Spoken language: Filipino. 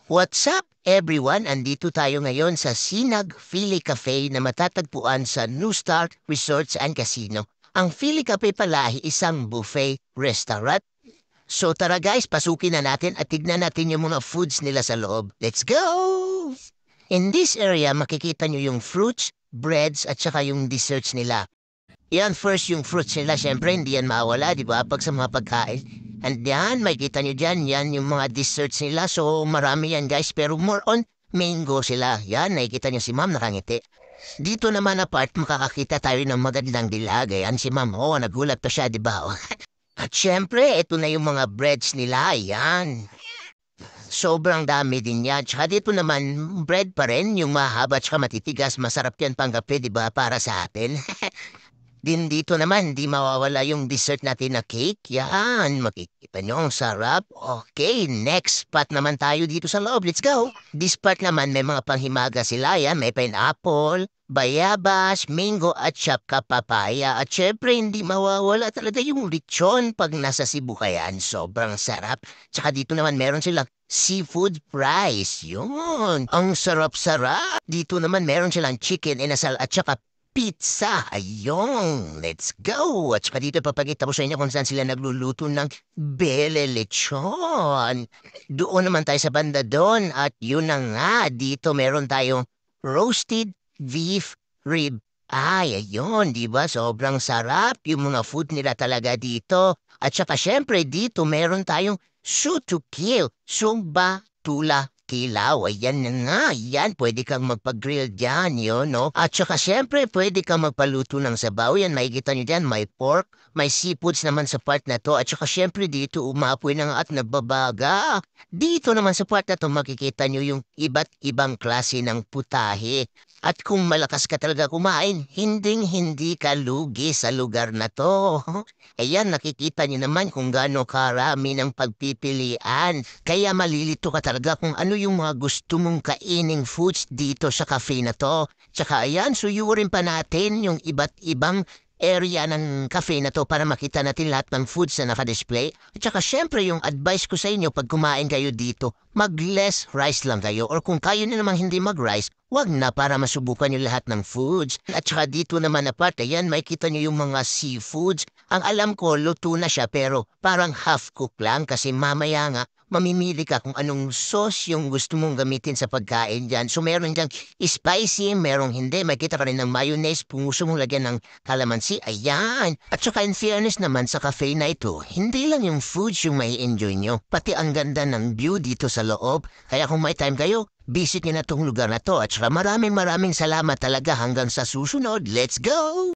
What's up, everyone? Andito tayo ngayon sa Sinag Philly Cafe na matatagpuan sa New Star Resorts and Casino. Ang Philly Cafe pala ay isang buffet restaurant. So tara guys, pasukin na natin at tignan natin yung mga foods nila sa loob. Let's go! In this area, makikita nyo yung fruits, breads at saka yung desserts nila. Yan, first yung fruits nila, syempre hindi yan mawala, di ba? Pag sa mga pagkain. And yan, makikita nyo dyan, yan yung mga desserts nila. So, marami yan guys, pero more on mango sila. Yan, nakikita nyo si ma'am nakangiti. Dito naman apart, makakakita tayo ng magandang dilag. Ayan si ma'am, nagulat pa siya, di ba? At syempre, ito na yung mga breads nila, yan. Sobrang dami din yan. Tsaka dito naman, bread pa rin, yung mahaba tsaka matitigas. Masarap yan panggabi, di ba, para sa atin. Din dito naman, di mawawala yung dessert natin na cake. Yan, makikita nyo, ang sarap. Okay, next spot naman tayo dito sa loob. Let's go! This part naman, may mga panghimaga sila. Yan, may pineapple, bayabas, mango at saka papaya. At syempre, hindi mawawala talaga yung lechon pag nasa Cebu ka yan. Sobrang sarap. Tsaka dito naman, meron silang seafood fries. Yun, ang sarap-sarap. Dito naman, meron silang chicken inasal at saka pizza! Ayong! Let's go! At saka dito papakita ko sa inyo kung saan sila nagluluto ng bele lechon. Doon naman tayo sa banda doon. At yun na nga, dito meron tayong roasted beef rib. Ay, ayun, di ba? Sobrang sarap yung mga food nila talaga dito. At saka syempre dito meron tayong shoot to kill. Sumba, tula, kilaw, ayan na nga, yan, pwede kang magpag-grill dyan, yun, no? At saka syempre, pwede kang magpaluto ng sabaw, yan, makikita nyo dyan, may pork, may seafoods naman sa part na to, at saka syempre dito, umapoy na nga at nababaga. Dito naman sa part na to, makikita nyo yung iba't ibang klase ng putahe. At kung malakas ka talaga kumain, hinding-hindi ka lugi sa lugar na to. Ayan, nakikita niyo naman kung gaano karami ng pagpipilian. Kaya malilito ka talaga kung ano yung mga gusto mong kaining foods dito sa cafe na to. Tsaka ayan, suyurin pa natin yung iba't ibang area ng cafe na to para makita natin lahat ng foods na naka-display. At saka syempre yung advice ko sa inyo pag kumain kayo dito, mag-less rice lang kayo. Or kung kayo na namang hindi mag-rice, wag na para masubukan nyo lahat ng foods. At saka dito naman na part, ayan, makikita nyo yung mga seafoods. Ang alam ko, luto na siya pero parang half-cook lang kasi mamaya nga, mamimili ka kung anong sauce yung gusto mong gamitin sa pagkain dyan. So meron dyan spicy, merong hindi. Makita ka rin ng mayonnaise, kung gusto mong lagyan ng calamansi, ayan. At saka in fairness naman sa cafe na ito, hindi lang yung foods yung may enjoy nyo, pati ang ganda ng view dito sa loob. Kaya kung may time kayo, visit nyo na tong lugar na to. At saka maraming salamat talaga hanggang sa susunod. Let's go!